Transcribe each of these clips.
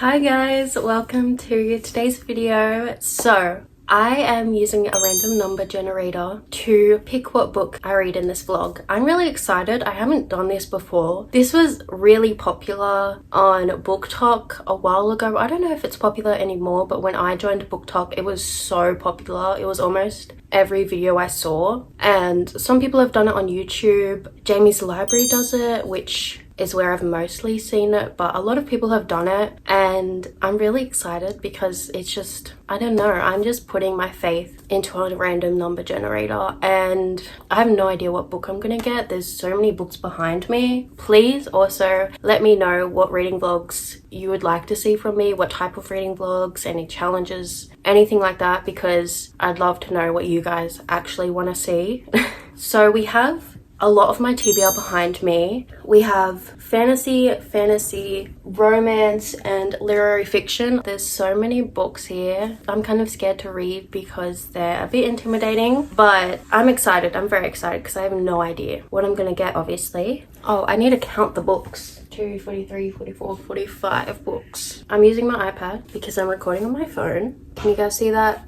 Hi guys, welcome to today's video. So I am using a random number generator to pick what book I read in this vlog. I'm really excited. I haven't done this before. This was really popular on BookTok a while ago. I don't know if it's popular anymore, but when I joined BookTok, it was so popular. It was almost every video I saw, and some people have done it on YouTube. Jamie's Library does it, which is where I've mostly seen it, but a lot of people have done it, and I'm really excited because it's just, I don't know, I'm just putting my faith into a random number generator, and I have no idea what book I'm gonna get. There's so many books behind me. Please also let me know what reading vlogs you would like to see from me, what type of reading vlogs, any challenges, anything like that, because I'd love to know what you guys actually want to see. So we have a lot of my TBR behind me. We have fantasy, romance, and literary fiction. There's so many books here. I'm kind of scared to read because they're a bit intimidating, but I'm excited. I'm very excited because I have no idea what I'm gonna get, obviously. Oh, I need to count the books. 2, 43, 44, 45 books. I'm using my iPad because I'm recording on my phone. Can you guys see that?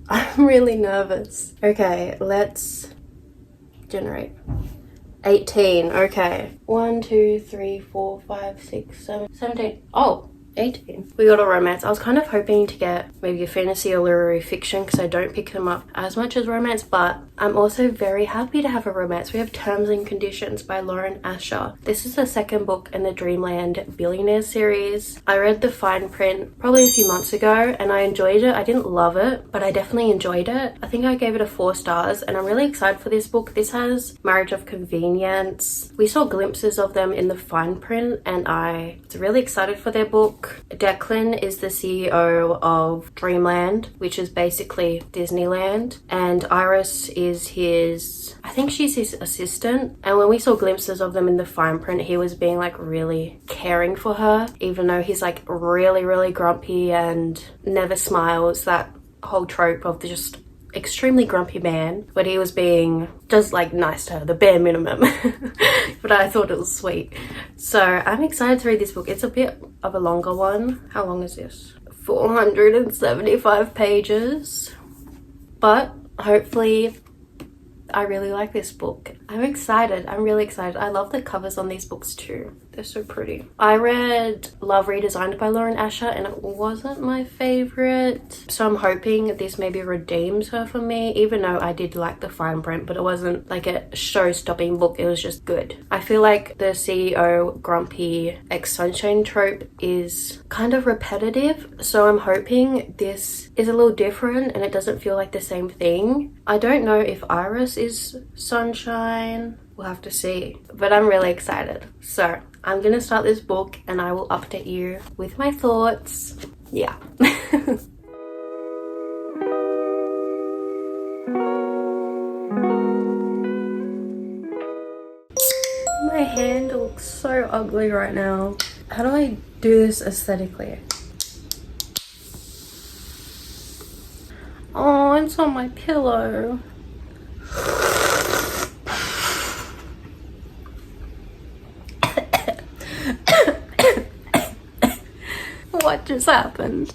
I'm really nervous. Okay, let's generate. 18. Okay, 1, 2, 3, 4, 5, 6, 7, 17. Oh, 18. We got a romance. I was kind of hoping to get maybe a fantasy or literary fiction because I don't pick them up as much as romance, but I'm also very happy to have a romance. We have Terms and Conditions by Lauren Asher. This is the second book in the Dreamland Billionaires series. I read the fine print probably a few months ago and I enjoyed it. I didn't love it, but I definitely enjoyed it. I think I gave it a 4 stars, and I'm really excited for this book. This has Marriage of Convenience. We saw glimpses of them in the fine print and I was really excited for their book. Declan is the CEO of Dreamland, which is basically Disneyland, and Iris is I think she's his assistant. And when we saw glimpses of them in the fine print, he was being like really caring for her, even though he's like really grumpy and never smiles, that whole trope of the just extremely grumpy man, but he was being just like nice to her, the bare minimum. But I thought it was sweet. So I'm excited to read this book. It's a bit of a longer one. How long is this? 475 pages, but hopefully I really like this book. I'm excited. I'm really excited. I love the covers on these books too. They're so pretty. I read Love Redesigned by Lauren Asher and it wasn't my favorite. So I'm hoping this maybe redeems her for me, even though I did like the fine print, but it wasn't like a show-stopping book. It was just good. I feel like the CEO grumpy ex-sunshine trope is kind of repetitive. So I'm hoping this is a little different and it doesn't feel like the same thing. I don't know if Iris is sunshine. We'll have to see, but I'm really excited. So I'm gonna start this book and I will update you with my thoughts. Yeah. My hand looks so ugly right now. How do I do this aesthetically? Oh, it's on my pillow. What just happened?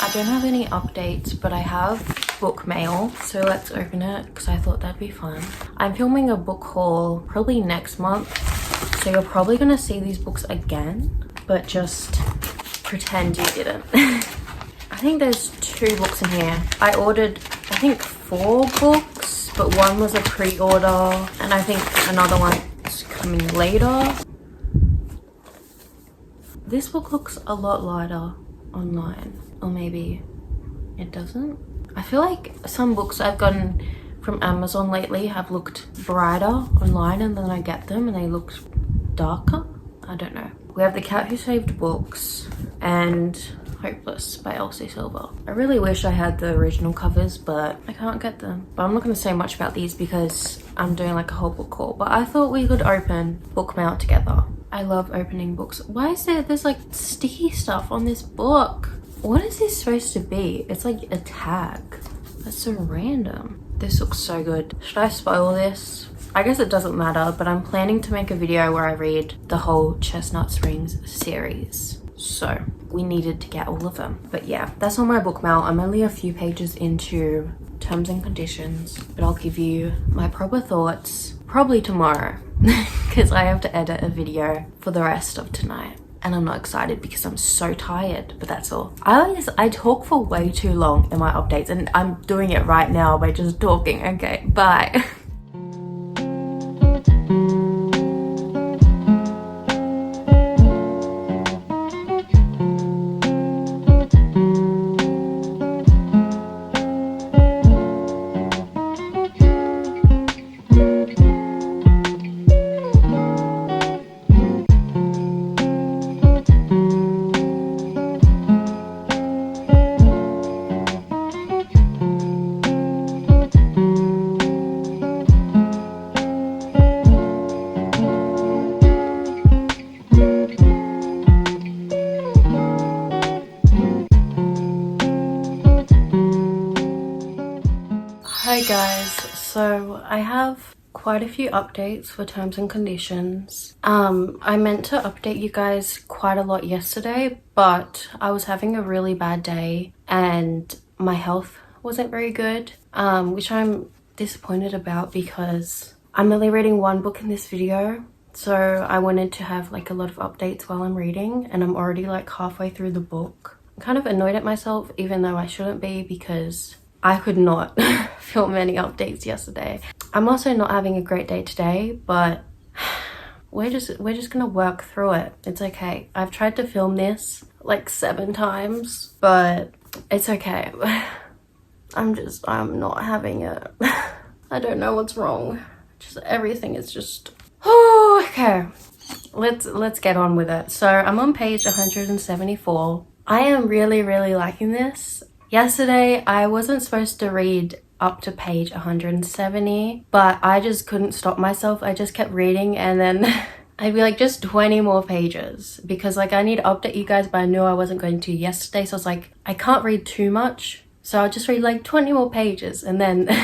I don't have any updates, but I have book mail, so let's open it because I thought that'd be fun. I'm filming a book haul probably next month, so you're probably gonna see these books again, but just pretend you didn't. I think there's 2 books in here. I ordered I think 4 books, but one was a pre-order and I think another one's coming later. This book looks a lot lighter online, or maybe it doesn't. I feel like some books I've gotten from Amazon lately have looked brighter online, and then I get them and they look darker. I don't know. We have The Cat Who Saved Books and Hopeless by Elsie Silver. I really wish I had the original covers, but I can't get them. But I'm not going to say much about these because I'm doing like a whole book haul. But I thought we could open book mail together. I love opening books. Why is there's like sticky stuff on this book? What is this supposed to be? It's like a tag. That's so random. This looks so good. Should I spoil this? I guess it doesn't matter, but I'm planning to make a video where I read the whole Chestnut Springs series. So we needed to get all of them. But yeah, that's on my book mail. I'm only a few pages into terms and conditions, but I'll give you my proper thoughts probably tomorrow because I have to edit a video for the rest of tonight. And I'm not excited because I'm so tired, but that's all. I talk for way too long in my updates, and I'm doing it right now by just talking. Okay, bye. Hi guys, so I have quite a few updates for terms and conditions. I meant to update you guys quite a lot yesterday, but I was having a really bad day and my health wasn't very good, which I'm disappointed about because I'm only reading one book in this video. So I wanted to have like a lot of updates while I'm reading, and I'm already like halfway through the book. I'm kind of annoyed at myself, even though I shouldn't be, because I could not film any updates yesterday. I'm also not having a great day today, but we're just gonna work through it. It's okay. I've tried to film this like 7 times, but it's okay. I'm not having it. I don't know what's wrong. Just everything is just, oh, okay. Let's get on with it. So I'm on page 174. I am really liking this. Yesterday, I wasn't supposed to read up to page 170, but I just couldn't stop myself. I just kept reading, and then I'd be like, just 20 more pages, because like I need to update you guys, but I knew I wasn't going to yesterday. So I was like, I can't read too much, so I'll just read like 20 more pages and then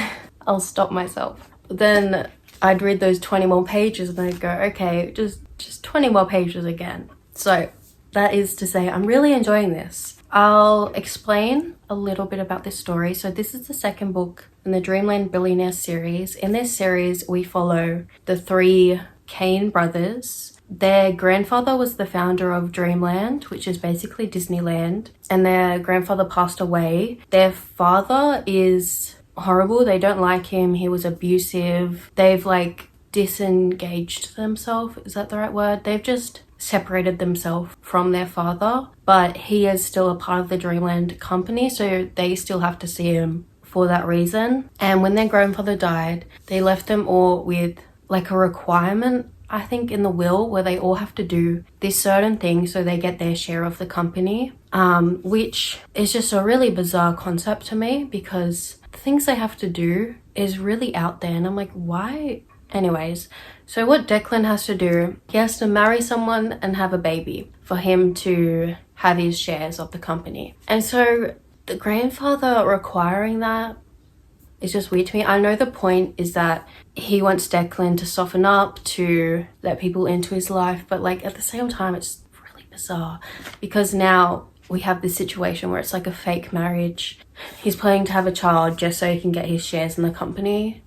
I'll stop myself. Then I'd read those 20 more pages and I'd go, okay, just 20 more pages again. So that is to say, I'm really enjoying this. I'll explain a little bit about this story. So this is the second book in the Dreamland Billionaire series. In this series, we follow the 3 Kane brothers. Their grandfather was the founder of Dreamland, which is basically Disneyland, and their grandfather passed away. Their father is horrible. They don't like him. He was abusive. They've like disengaged themselves. Is that the right word? They've just separated themselves from their father, but he is still a part of the Dreamland company, so they still have to see him for that reason. And when their grandfather died, they left them all with like a requirement, I think, in the will, where they all have to do this certain thing so they get their share of the company, which is just a really bizarre concept to me, because the things they have to do is really out there, and I'm like, why? Anyways, so what Declan has to do, he has to marry someone and have a baby for him to have his shares of the company. And so the grandfather requiring that is just weird to me. I know the point is that he wants Declan to soften up, to let people into his life, but like at the same time, it's really bizarre because now we have this situation where it's like a fake marriage. He's planning to have a child just so he can get his shares in the company.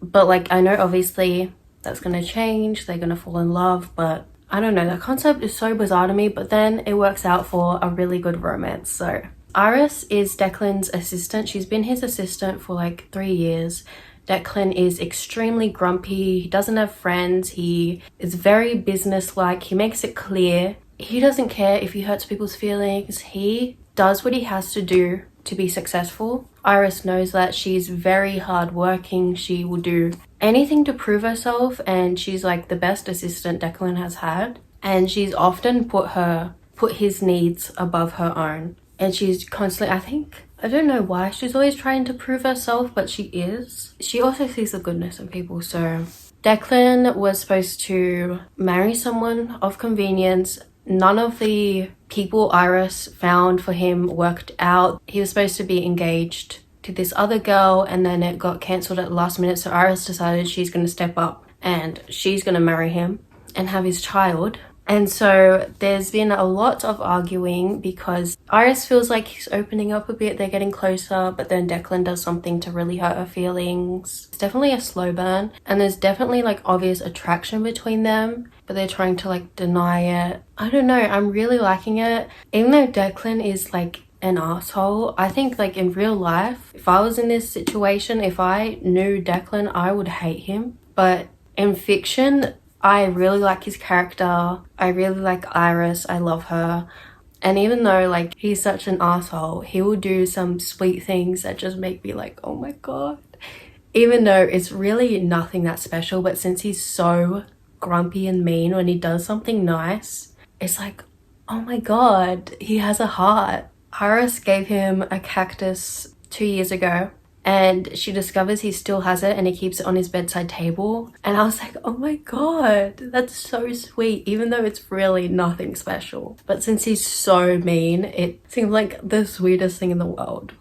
But like, I know obviously that's gonna change, they're gonna fall in love, but I don't know, that concept is so bizarre to me, but then it works out for a really good romance. So Iris is Declan's assistant. She's been his assistant for like 3 years. Declan is extremely grumpy. He doesn't have friends. He is very businesslike. He makes it clear he doesn't care if he hurts people's feelings. He does what he has to do to be successful. Iris knows that. She's very hardworking. She will do anything to prove herself, and she's like the best assistant Declan has had, and she's often put his needs above her own, and she's constantly, I don't know why she's always trying to prove herself, but she is. She also sees the goodness in people. So Declan was supposed to marry someone of convenience. None of the people Iris found for him worked out. He was supposed to be engaged to this other girl, and then it got cancelled at the last minute, so Iris decided she's going to step up and she's going to marry him and have his child. And so there's been a lot of arguing because Iris feels like he's opening up a bit, they're getting closer, but then Declan does something to really hurt her feelings. It's definitely a slow burn, and there's definitely like obvious attraction between them, but they're trying to like deny it. I don't know, I'm really liking it. Even though Declan is like an asshole, I think like in real life, if I was in this situation, if I knew Declan, I would hate him. But in fiction, I really like his character. I really like Iris. I love her. And even though like he's such an asshole, he will do some sweet things that just make me like, oh my god. Even though it's really nothing that special, but since he's so grumpy and mean, when he does something nice, it's like, oh my god, he has a heart. Iris gave him a cactus 2 years ago, and she discovers he still has it and he keeps it on his bedside table. And I was like, oh my god, that's so sweet, even though it's really nothing special. But since he's so mean, it seems like the sweetest thing in the world.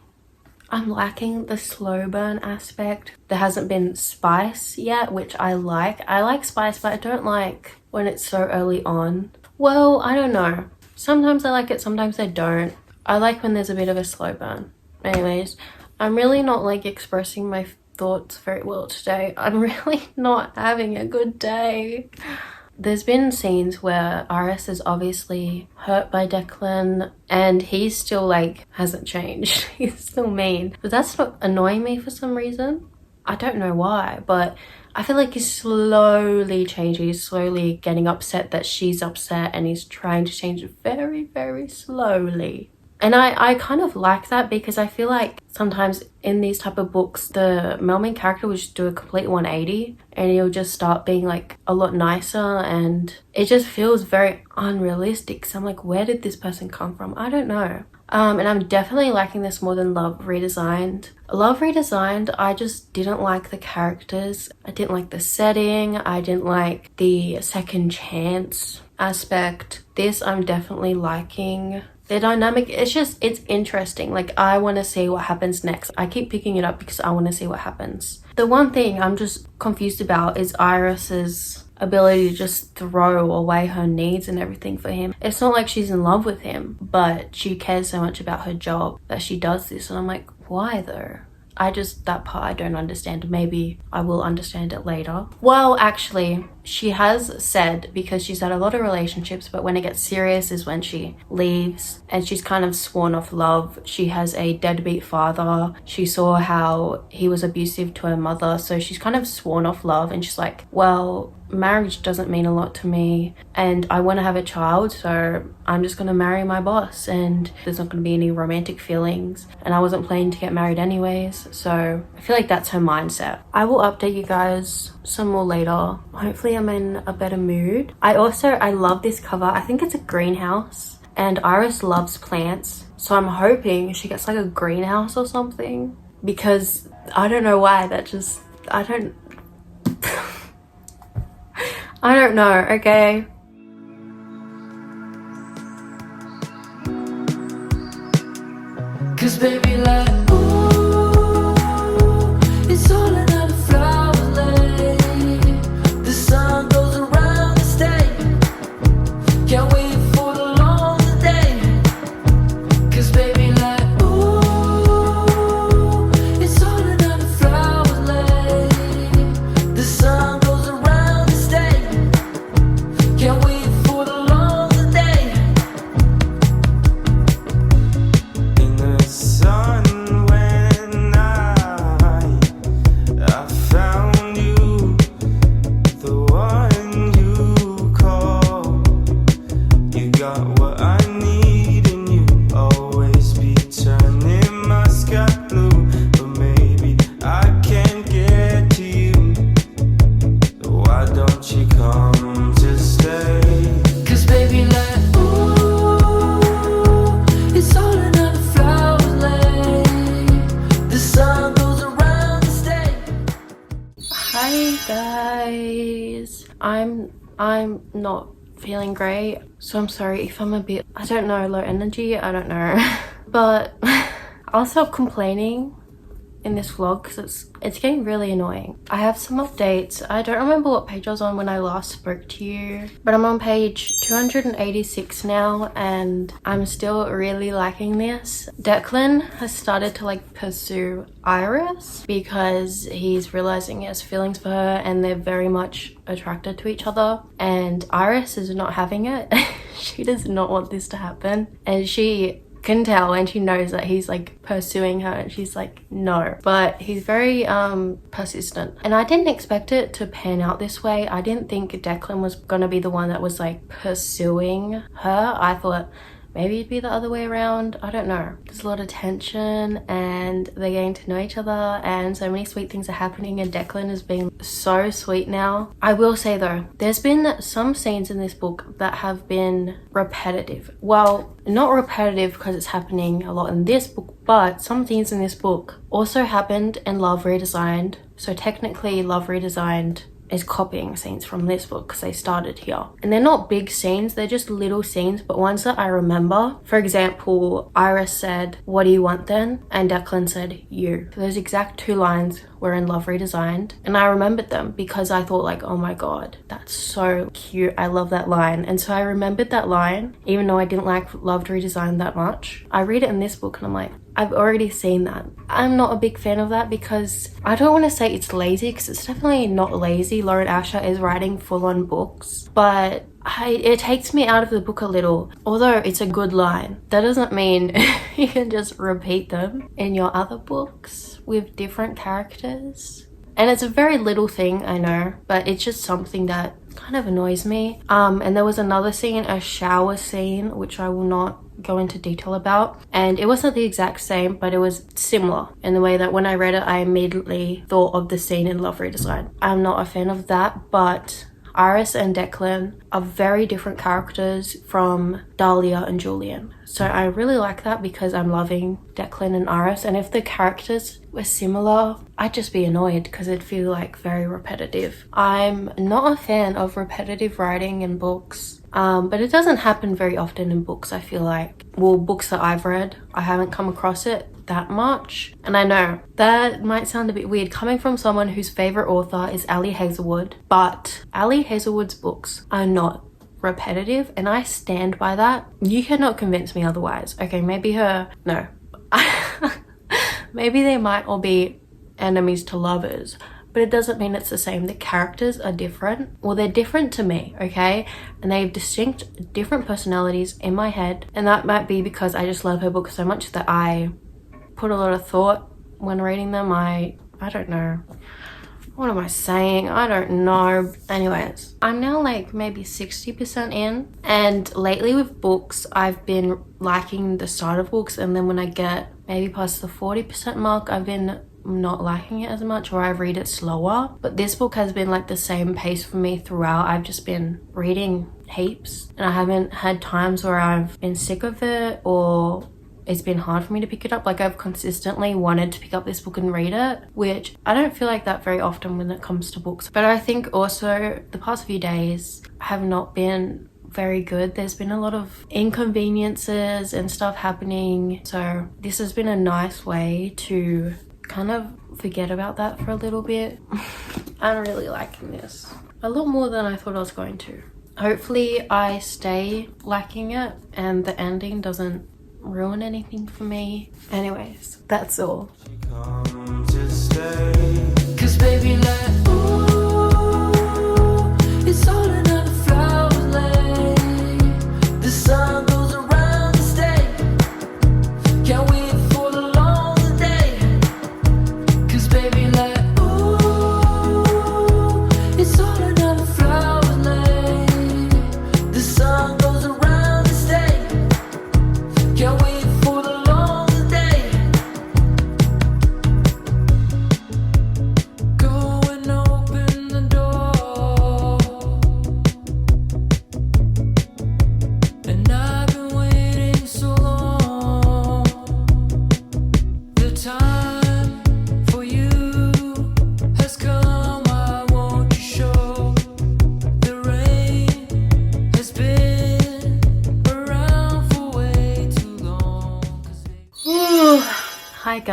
I'm lacking the slow burn aspect. There hasn't been spice yet, which I like. I like spice, but I don't like when it's so early on. Well, I don't know. Sometimes I like it, sometimes I don't. I like when there's a bit of a slow burn. Anyways, I'm really not like expressing my thoughts very well today. I'm really not having a good day. There's been scenes where Iris is obviously hurt by Declan, and he's still like hasn't changed. He's still mean. But that's not annoying me for some reason. I don't know why, but I feel like he's slowly changing. He's slowly getting upset that she's upset, and he's trying to change very, very slowly. And I kind of like that, because I feel like sometimes in these type of books, the male main character will just do a complete 180 and he'll just start being like a lot nicer, and it just feels very unrealistic. So I'm like, where did this person come from? I don't know. And I'm definitely liking this more than Love Redesigned. Love Redesigned, I just didn't like the characters. I didn't like the setting. I didn't like the second chance aspect. This I'm definitely liking. The dynamic, it's interesting. Like, I want to see what happens next. I keep picking it up because I want to see what happens. The one thing I'm just confused about is Iris's ability to just throw away her needs and everything for him. It's not like she's in love with him, but she cares so much about her job that she does this. And I'm like, why though? That part I don't understand. Maybe I will understand it later. Well, actually, she has said, because she's had a lot of relationships, but when it gets serious is when she leaves, and she's kind of sworn off love. She has a deadbeat father. She saw how he was abusive to her mother, so she's kind of sworn off love, and she's like, well, marriage doesn't mean a lot to me, and I want to have a child, so I'm just going to marry my boss, and there's not going to be any romantic feelings, and I wasn't planning to get married anyways. So I feel like that's her mindset. I will update you guys some more later. Hopefully I'm in a better mood. I love this cover. I think it's a greenhouse, and Iris loves plants, so I'm hoping she gets like a greenhouse or something, because I don't know why, I don't know, okay? Cause baby, like, ooh, it's all another flower lane. The sun goes around the state. Can't wait for the long day. Cause baby, like, ooh, it's all another flower lane. The sun goes around the state. Can't wait for the long day. In the sun Guys, I'm not feeling great, so I'm sorry if I'm a bit, I don't know, low energy, I don't know. But I'll stop complaining in this vlog because it's getting really annoying. I have some updates. I don't remember what page I was on when I last spoke to you, but I'm on page 286 now and I'm still really liking this. Declan has started to like pursue Iris because he's realizing he has feelings for her and they're very much attracted to each other, and Iris is not having it. She does not want this to happen, and she can tell, and she knows that he's like pursuing her and she's like no, but he's very persistent, and I didn't expect it to pan out this way. I didn't think Declan was gonna be the one that was like pursuing her. I thought maybe it'd be the other way around. I don't know. There's a lot of tension and they're getting to know each other and so many sweet things are happening, and Declan is being so sweet now. I will say though, there's been some scenes in this book that have been repetitive. Well, not repetitive because it's happening a lot in this book, but some scenes in this book also happened in Love Redesigned. So technically Love Redesigned is copying scenes from this book because they started here, and they're not big scenes, they're just little scenes, but ones that I remember. For example, Iris said, "What do you want then?" and Declan said, "You." So those exact two lines were in Love Redesigned, and I remembered them because I thought like, oh my god, that's so cute, I love that line. And so I remembered that line even though I didn't like Love Redesigned that much. I read it in this book and I'm like, I've already seen that. I'm not a big fan of that because I don't want to say it's lazy because it's definitely not lazy. Lauren Asher is writing full-on books, but it takes me out of the book a little. Although it's a good line, that doesn't mean you can just repeat them in your other books with different characters. And it's a very little thing, I know, but it's just something that kind of annoys me. And there was another scene, a shower scene, which I will not go into detail about, and it wasn't the exact same, but it was similar in the way that when I read it I immediately thought of the scene in Love Redesigned. I'm not a fan of that, but Iris and Declan are very different characters from Dahlia and Julian. So I really like that because I'm loving Declan and Iris, and if the characters were similar, I'd just be annoyed because it'd feel like very repetitive. I'm not a fan of repetitive writing in books. But it doesn't happen very often in books, I feel like. Well, books that I've read, I haven't come across it that much. And I know that might sound a bit weird coming from someone whose favorite author is Ali Hazelwood, but Ali Hazelwood's books are not repetitive, and I stand by that. You cannot convince me otherwise. Okay, maybe no. Maybe they might all be enemies to lovers, but it doesn't mean it's the same. The characters are different. Well, they're different to me, okay? And they have distinct different personalities in my head, and that might be because I just love her books so much that I put a lot of thought when reading them. I don't know. What am I saying? I don't know. Anyways, I'm now like maybe 60% in, and lately with books, I've been liking the start of books, and then when I get maybe past the 40% mark, I've been not liking it as much, or I read it slower. But this book has been like the same pace for me throughout. I've just been reading heaps, and I haven't had times where I've been sick of it or it's been hard for me to pick it up. Like, I've consistently wanted to pick up this book and read it, which I don't feel like that very often when it comes to books. But I think also the past few days have not been very good. There's been a lot of inconveniences and stuff happening, so this has been a nice way to kind of forget about that for a little bit. I'm really liking this a lot more than I thought I was going to. Hopefully I stay liking it and the ending doesn't ruin anything for me. Anyways, that's all. Come to stay. 'Cause baby, like, ooh, it's all another flower lane. The sun goes around the state. Can't wait for the long day. 'Cause baby, like, ooh, it's all another flower lane. The sun goes around the state. Can't wait for the long day.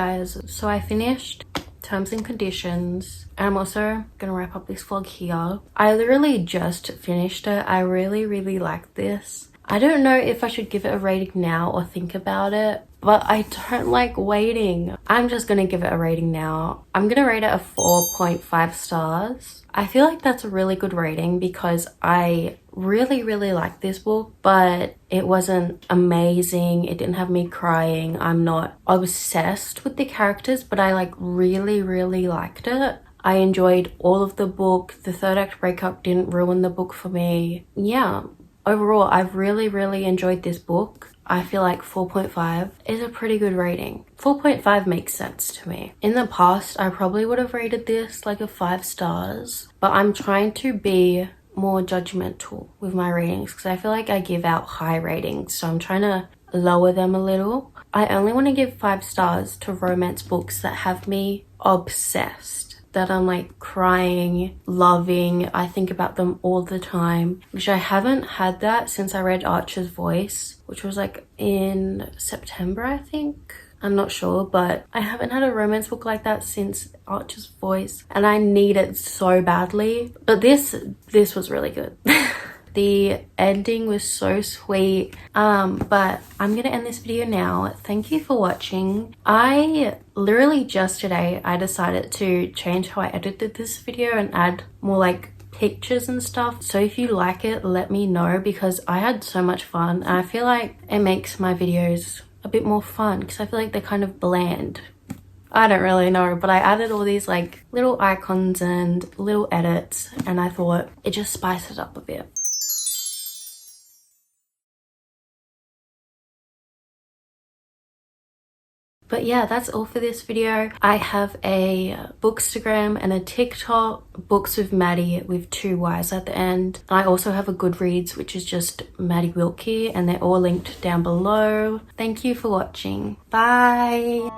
guys, so I finished Terms and Conditions, and I'm also gonna wrap up this vlog here. I literally just finished it. I really liked this. I don't know if I should give it a rating now or think about it, but I don't like waiting. I'm just gonna give it a rating now. I'm gonna rate it a 4.5 stars. I feel like that's a really good rating because I really like this book, but it wasn't amazing. It didn't have me crying. I'm not obsessed with the characters, but I like really liked it. I enjoyed all of the book. The third act breakup didn't ruin the book for me. Yeah, overall, I've really enjoyed this book. I feel like 4.5 is a pretty good rating. 4.5 makes sense to me. In the past, I probably would have rated this like a 5 stars, but I'm trying to be more judgmental with my ratings because I feel like I give out high ratings, so I'm trying to lower them a little. I only want to give 5 stars to romance books that have me obsessed, that I'm like crying, loving. I think about them all the time, which I haven't had that since I read Archer's Voice, which was like in September, I think. I'm not sure, but I haven't had a romance book like that since Archer's Voice, and I need it so badly. But this was really good. The ending was so sweet. But I'm gonna end this video now. Thank you for watching. I literally just today I decided to change how I edited this video and add more like pictures and stuff. So if you like it, let me know because I had so much fun, and I feel like it makes my videos a bit more fun because I feel like they're kind of bland. I don't really know, but I added all these like little icons and little edits, and I thought it just spiced it up a bit. But yeah, that's all for this video. I have a bookstagram and a TikTok, Books with Maddie with 2 Y's at the end. I also have a Goodreads, which is just Maddie Wilkie, and they're all linked down below. Thank you for watching. Bye.